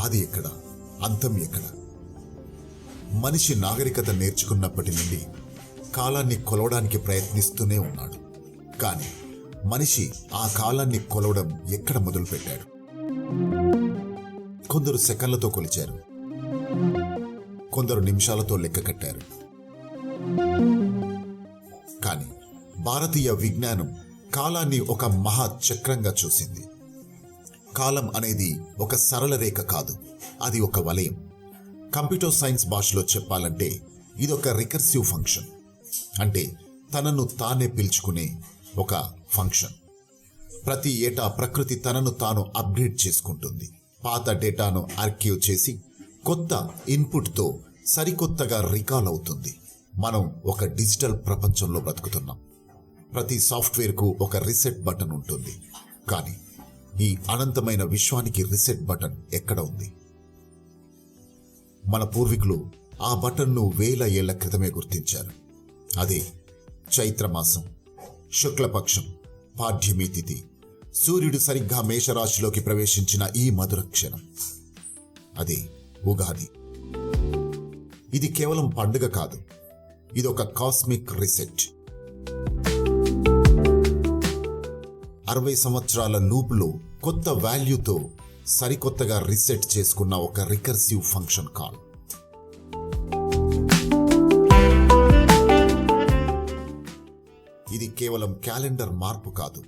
ఆది ఎక్కడ, అంతం ఎక్కడ? మనిషి నాగరికత నేర్చుకున్నప్పటి నుండి కాలాన్ని కొలవడానికి ప్రయత్నిస్తూనే ఉన్నాడు. కానీ మనిషి ఆ కాలాన్ని కొలవడం ఎక్కడ మొదలుపెట్టాడు? కొందరు సెకన్లతో కొలిచారు, కొందరు నిమిషాలతో లెక్క కట్టారు. కానీ భారతీయ విజ్ఞానం కాలాన్ని ఒక మహా చక్రంగా చూసింది. కాలం అనేది ఒక సరళ రేఖ కాదు, అది ఒక వలయం. కంప్యూటర్ సైన్స్ భాషలో చెప్పాలంటే ఇదొక రికర్సివ్ ఫంక్షన్, అంటే తనను తానే పిలుచుకునే ఒక ఫంక్షన్. ప్రతి ఏటా ప్రకృతి తనను తాను అప్డేట్ చేసుకుంటుంది. పాత డేటాను ఆర్కైవ్ చేసి కొత్త ఇన్పుట్తో సరికొత్తగా రికాల్ అవుతుంది. మనం ఒక డిజిటల్ ప్రపంచంలో బ్రతుకుతున్నాం. ప్రతి సాఫ్ట్వేర్కు ఒక రీసెట్ బటన్ ఉంటుంది. కానీ ఈ అనంతమైన విశ్వానికి రీసెట్ బటన్ ఎక్కడ ఉంది? మన పూర్వీకులు ఆ బటన్ను 1000 ఏళ్ల క్రితమే గుర్తించారు. అదే చైత్రమాసం, శుక్లపక్షం, పాడ్యమి తిథి, సూర్యుడు సరిగ్గా మేషరాశిలోకి ప్రవేశించిన ఈ మధుర క్షణం, అదే ఉగాది. ఇది కేవలం పండుగ కాదు, ఇదొక కాస్మిక్ రీసెట్. 60 సంవత్సరాల లూప్లో కొత్త వాల్యూతో సరికొత్తగా రీసెట్ చేసుకున్న ఒక రికర్సివ్ ఫంక్షన్ కాల్. ఇది కేవలం క్యాలెండర్ మార్పు కాదు,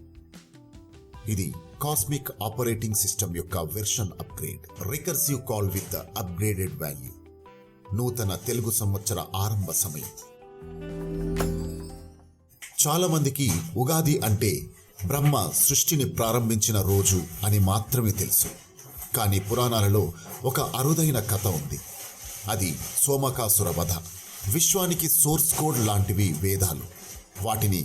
ఇది కాస్మిక్ ఆపరేటింగ్ సిస్టమ్ యొక్క version upgrade. Recursive call with upgraded value. నూతన తెలుగు సంవత్సర ఆరంభ సమయం. చాలా మందికి ఉగాది అంటే బ్రహ్మ సృష్టిని ప్రారంభించిన రోజు అని మాత్రమే తెలుసు. కానీ పురాణాలలో ఒక అరుదైన కథ ఉంది. అది సోమకాసుర వధ. విశ్వానికి సోర్స్ కోడ్ లాంటివి వేదాలు. వాటిని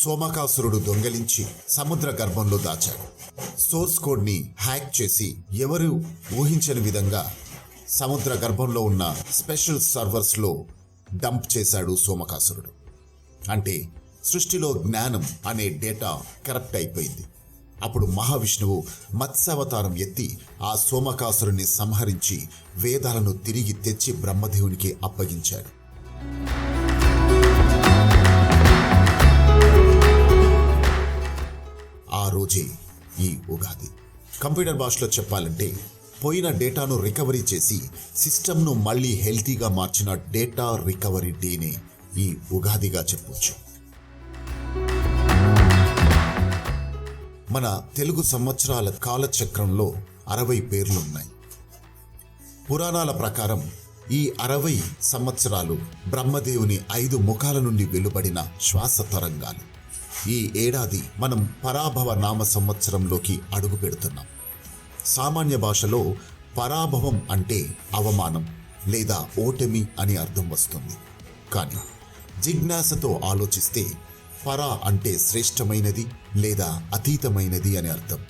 సోమకాసురుడు దొంగలించి సముద్ర గర్భంలో దాచాడు. సోర్స్ కోడ్ని హ్యాక్ చేసి ఎవరు ఊహించని విధంగా సముద్ర గర్భంలో ఉన్న స్పెషల్ సర్వర్స్లో డంప్ చేశాడు సోమకాసురుడు. అంటే సృష్టిలో జ్ఞానం అనే డేటా కరప్ట్ అయిపోయింది. అప్పుడు మహావిష్ణువు మత్స్యావతారం ఎత్తి ఆ సోమకాసురుని సంహరించి వేదాలను తిరిగి తెచ్చి బ్రహ్మదేవునికి అప్పగించాడు. ఆ రోజే ఈ ఉగాది. కంప్యూటర్ భాషలో చెప్పాలంటే పోయిన డేటాను రికవరీ చేసి సిస్టమ్ను మళ్ళీ హెల్తీగా మార్చిన డేటా రికవరీ డేనే ఈ ఉగాదిగా చెప్పొచ్చు. మన తెలుగు సంవత్సరాల కాలచక్రంలో 60 పేర్లున్నాయి. పురాణాల ప్రకారం ఈ 60 సంవత్సరాలు బ్రహ్మదేవుని 5 ముఖాల నుండి వెలువడిన శ్వాస తరంగాలు. ఈ ఏడాది మనం పరాభవ నామ సంవత్సరంలోకి అడుగు పెడుతున్నాం. సామాన్య భాషలో పరాభవం అంటే అవమానం లేదా ఓటమి అని అర్థం వస్తుంది. కానీ జిజ్ఞాసతో ఆలోచిస్తే పరా అంటే శ్రేష్టమైనది లేదా అతీతమైనది అని అర్థం.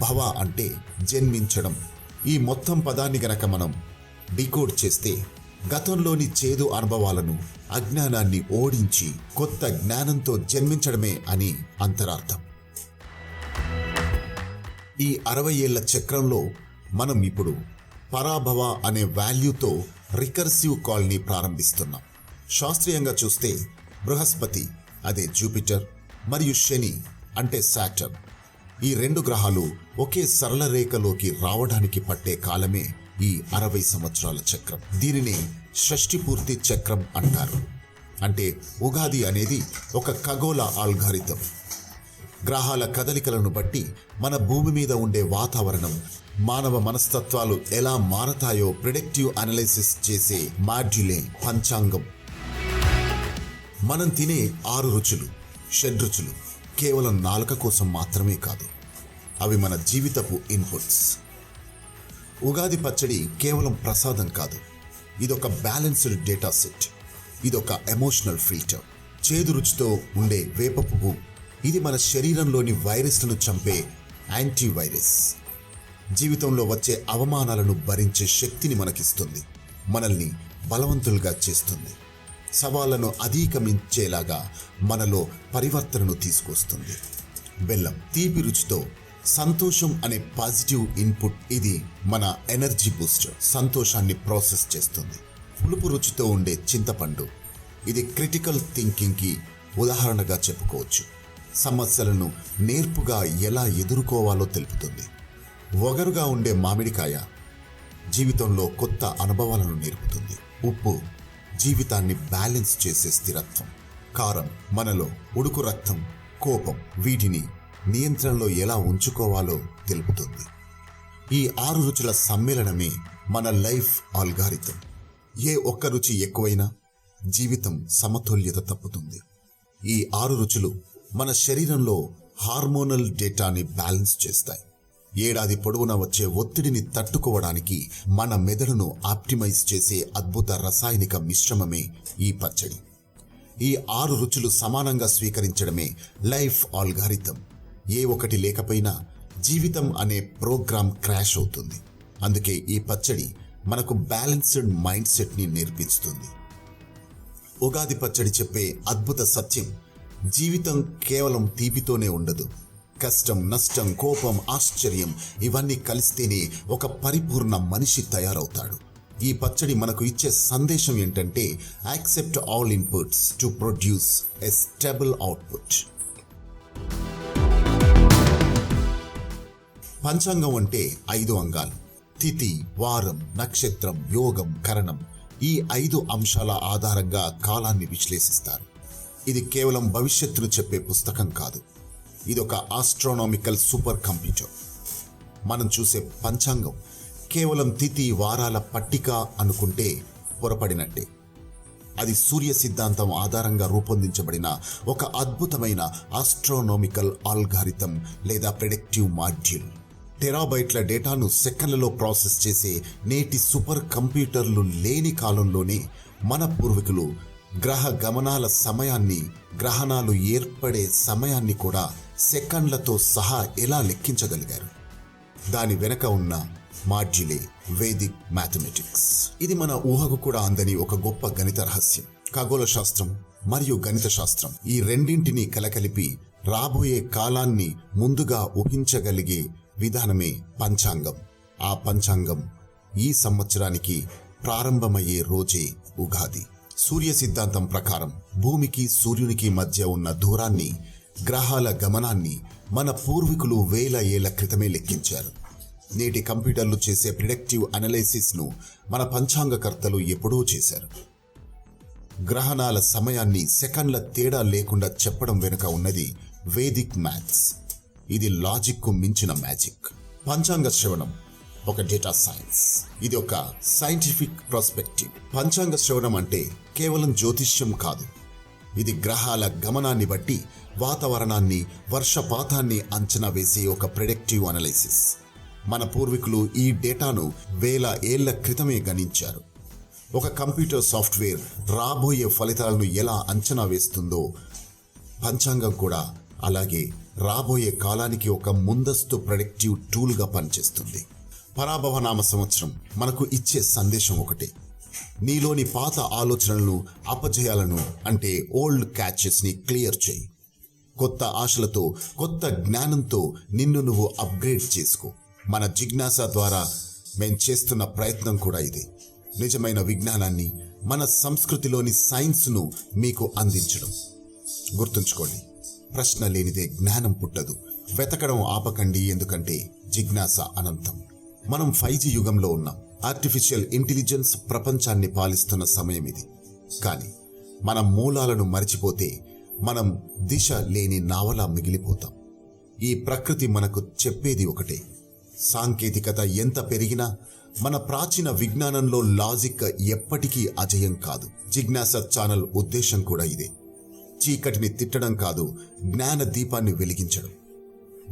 భవ అంటే జన్మించడం. ఈ మొత్తం పదాన్ని గనక మనం డీకోడ్ చేస్తే గతంలోని చేదు అనుభవాలను, అజ్ఞానాన్ని ఓడించి కొత్త జ్ఞానంతో జన్మించడమే అని అంతరార్థం. ఈ 60 ఏళ్ల చక్రంలో మనం ఇప్పుడు పరాభవ అనే వాల్యూతో రికర్సివ్ కాల్ని ప్రారంభిస్తున్నాం. శాస్త్రీయంగా చూస్తే బృహస్పతి, అదే జూపిటర్, మరియు శని అంటే సాటర్న్, ఈ 2 గ్రహాలు ఒకే సరళ రేఖలోకి రావడానికి పట్టే కాలమే ఈ 60 సంవత్సరాల చక్రం. దీనిని షష్ఠి పూర్తి చక్రం అంటారు. అంటే ఉగాది అనేది ఒక ఖగోళ ఆల్గారిథం. గ్రహాల కదలికలను బట్టి మన భూమి మీద ఉండే వాతావరణం, మానవ మనస్తత్వాలు ఎలా మారతాయో ప్రిడిక్టివ్ అనాలిసిస్ చేసే మాడ్యులే పంచాంగం. మనం తినే 6 రుచులు, షడ్రుచులు కేవలం నాలుక కోసం మాత్రమే కాదు, అవి మన జీవితపు ఇన్పుట్స్. ఉగాది పచ్చడి కేవలం ప్రసాదం కాదు, ఇదొక బ్యాలెన్స్డ్ డేటా సెట్. ఇదొక ఎమోషనల్ ఫిల్టర్. చేదు రుచితో ఉండే వేప పువ్వు, ఇది మన శరీరంలోని వైరస్లను చంపే యాంటీవైరస్. జీవితంలో వచ్చే అవమానాలను భరించే శక్తిని మనకిస్తుంది, మనల్ని బలవంతులుగా చేస్తుంది, సవాళ్లను అధిగమించేలాగా మనలో పరివర్తనను తీసుకొస్తుంది. బెల్లం తీపి రుచితో సంతోషం అనే పాజిటివ్ ఇన్పుట్, ఇది మన ఎనర్జీ బూస్టర్, సంతోషాన్ని ప్రాసెస్ చేస్తుంది. పులుపు రుచితో ఉండే చింతపండు, ఇది క్రిటికల్ థింకింగ్కి ఉదాహరణగా చెప్పుకోవచ్చు. సమస్యలను నేర్పుగా ఎలా ఎదుర్కోవాలో తెలుపుతుంది. ఒగరుగా ఉండే మామిడికాయ జీవితంలో కొత్త అనుభవాలను నేర్పుతుంది. ఉప్పు జీవితాన్ని బ్యాలెన్స్ చేసే స్థిరత్వం. కారం మనలో ఉడుకు రక్తం, కోపం, వీటిని నియంత్రణలో ఎలా ఉంచుకోవాలో తెలుపుతుంది. ఈ 6 రుచుల సమ్మేళనమే మన లైఫ్ ఆల్గారిథం. ఏ ఒక్క రుచి ఎక్కువైనా జీవితం సమతుల్యత తప్పుతుంది. ఈ 6 రుచులు మన శరీరంలో హార్మోనల్ డేటాని బ్యాలెన్స్ చేస్తాయి. ఏడాది పొడవునా వచ్చే ఒత్తిడిని తట్టుకోవడానికి మన మెదడును ఆప్టిమైజ్ చేసే అద్భుత రసాయనిక మిశ్రమమే ఈ పచ్చడి. ఈ 6 రుచులు సమానంగా స్వీకరించడమే లైఫ్ ఆల్గారిథం. ఏ ఒకటి లేకపోయినా జీవితం అనే ప్రోగ్రామ్ క్రాష్ అవుతుంది. అందుకే ఈ పచ్చడి మనకు బ్యాలెన్స్డ్ మైండ్ సెట్ని నేర్పిస్తుంది. ఉగాది పచ్చడి చెప్పే అద్భుత సత్యం, జీవితం కేవలం తీపితోనే ఉండదు. కష్టం, నష్టం, కోపం, ఆశ్చర్యం ఇవన్నీ కలిస్తేనే ఒక పరిపూర్ణ మనిషి తయారవుతాడు. ఈ పచ్చడి మనకు ఇచ్చే సందేశం ఏంటంటే, accept all inputs to produce a stable output. పంచాంగం అంటే 5 అంగాలు: తిథి, వారం, నక్షత్రం, యోగం, కరణం. ఈ 5 అంశాల ఆధారంగా కాలాన్ని విశ్లేషిస్తారు. ఇది కేవలం భవిష్యత్తును చెప్పే పుస్తకం కాదు, ఇదొక ఆస్ట్రోనామికల్ సూపర్ కంప్యూటర్. మనం చూసే పంచాంగం కేవలం తిథి వారాల పట్టిక అనుకుంటే పొరపడినట్టే. అది సూర్య సిద్ధాంతం ఆధారంగా రూపొందించబడిన ఒక అద్భుతమైన ఆస్ట్రోనామికల్ ఆల్గారిథం లేదా ప్రెడిక్టివ్ మాడ్యూల్. టెరాబైట్ల డేటాను సెకన్లలో ప్రాసెస్ చేసే నేటి సూపర్ కంప్యూటర్లు లేని కాలంలోనే మన పూర్వీకులు గ్రహ గమనాల సమయాన్ని, గ్రహణాలు ఏర్పడే సమయాన్ని కూడా సెకండ్లతో సహా ఎలా లెక్కించగలిగారు? దాని వెనక ఉన్న మాడ్యులే వేదిక్ మ్యాథమెటిక్స్. ఇది మన ఊహకు కూడా అందని ఒక గొప్ప గణిత రహస్యం. ఖగోళ శాస్త్రం మరియు గణిత శాస్త్రం ఈ రెండింటినీ కలకలిపి రాబోయే కాలాన్ని ముందుగా ఊహించగలిగే విధానమే పంచాంగం. ఆ పంచాంగం ఈ సంవత్సరానికి ప్రారంభమయ్యే రోజే ఉగాది. సూర్య సిద్ధాంతం ప్రకారం భూమికి సూర్యునికి మధ్య ఉన్న దూరాన్ని, గ్రహాల గమనాన్ని మన పూర్వీకులు వేల ఏళ్ల క్రితమే లెక్కించారు. నేటి కంప్యూటర్లు చేసే ప్రిడిక్టివ్ అనాలిసిస్ను మన పంచాంగకర్తలు ఎప్పుడూ చేశారు. గ్రహణాల సమయాన్ని సెకండ్ల తేడా లేకుండా చెప్పడం వెనుక ఉన్నది వేదిక్ మ్యాథ్స్. ఇది లాజిక్కు మించిన మ్యాజిక్. పంచాంగ శ్రవణం ఒక డేటా సైన్స్. ఇది ఒక సైంటిఫిక్ పర్స్పెక్టివ్. పంచాంగ శ్రవణం అంటే కేవలం జ్యోతిష్యం కాదు, ఇది గ్రహాల గమనాన్ని బట్టి వాతావరణాన్ని, వర్షపాతాన్ని అంచనా వేసే ఒక ప్రెడిక్టివ్ అనాలిసిస్. మన పూర్వీకులు ఈ డేటాను వేల ఏళ్ల క్రితమే గణించారు. ఒక కంప్యూటర్ సాఫ్ట్వేర్ రాబోయే ఫలితాలను ఎలా అంచనా వేస్తుందో, పంచాంగం కూడా అలాగే రాబోయే కాలానికి ఒక ముందస్తు ప్రెడిక్టివ్ టూల్గా పనిచేస్తుంది. పరాభవ నామ సంవత్సరం మనకు ఇచ్చే సందేశం ఒకటే: నీలోని పాత ఆలోచనలను, అపజయాలను, అంటే ఓల్డ్ క్యాచెస్ని క్లియర్ చేయి. కొత్త ఆశలతో, కొత్త జ్ఞానంతో నిన్ను నువ్వు అప్గ్రేడ్ చేసుకో. మన జిజ్ఞాస ద్వారా మేం చేస్తున్న ప్రయత్నం కూడా ఇదే. నిజమైన విజ్ఞానాన్ని, మన సంస్కృతిలోని సైన్స్ను మీకు అందించడం. గుర్తుంచుకోండి, ప్రశ్న లేనిదే జ్ఞానం పుట్టదు. వెతకడం ఆపకండి, ఎందుకంటే జిజ్ఞాస అనంతం. మనం 5G యుగంలో ఉన్నాం. ఆర్టిఫిషియల్ ఇంటెలిజెన్స్ ప్రపంచాన్ని పాలిస్తున్న సమయం ఇది. కానీ మన మూలాలను మరిచిపోతే మనం దిశ లేని నావలా మిగిలిపోతాం. ఈ ప్రకృతి మనకు చెప్పేది ఒకటే: సాంకేతికత ఎంత పెరిగినా మన ప్రాచీన విజ్ఞానంలో లాజిక్ ఎప్పటికీ అజయం కాదు. జిజ్ఞాస ఛానల్ ఉద్దేశం కూడా ఇదే. చీకటిని తిట్టడం కాదు, జ్ఞాన దీపాన్ని వెలిగించడం.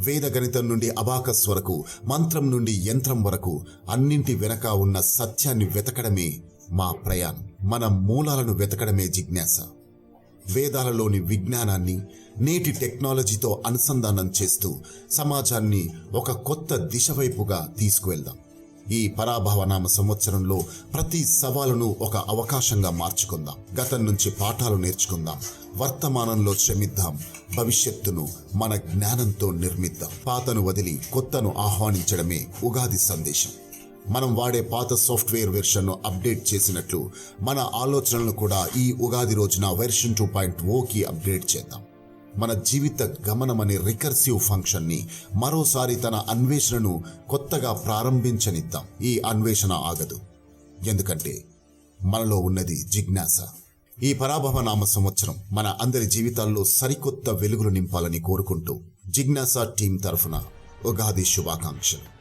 వేద గణితం నుండి అబాకస్ వరకు, మంత్రం నుండి యంత్రం వరకు అన్నింటి వెనక ఉన్న సత్యాన్ని వెతకడమే మా ప్రయాణం. మన మూలాలను వెతకడమే జిజ్ఞాస. వేదాలలోని విజ్ఞానాన్ని నేటి టెక్నాలజీతో అనుసంధానం చేస్తూ సమాజాన్ని ఒక కొత్త దిశ వైపుగా తీసుకువెళ్దాం. ఈ పరాభవనామ సంవత్సరంలో ప్రతి సవాలును ఒక అవకాశంగా మార్చుకుందాం. గతం నుంచి పాఠాలు నేర్చుకుందాం. వర్తమానంలో శ్రమిద్దాం. భవిష్యత్తును మన జ్ఞానంతో నిర్మిద్దాం. పాతను వదిలి కొత్తను ఆహ్వానించడమే ఉగాది సందేశం. మనం వాడే పాత సాఫ్ట్వేర్ వెర్షన్ను అప్డేట్ చేసినట్లు మన ఆలోచనలను కూడా ఈ ఉగాది రోజున వెర్షన్ 2.0కి అప్గ్రేడ్ చేద్దాం. మన జీవిత గమనం అనే రికర్సివ్ ఫంక్షన్ని మరోసారి తన అన్వేషణను కొత్తగా ప్రారంభించనిద్దాం. ఈ అన్వేషణ ఆగదు, ఎందుకంటే మనలో ఉన్నది జిజ్ఞాస. ఈ పరాభవనామ సంవత్సరం మన అందరి జీవితాల్లో సరికొత్త వెలుగులు నింపాలని కోరుకుంటూ జిజ్ఞాస టీం తరఫున ఉగాది శుభాకాంక్షలు.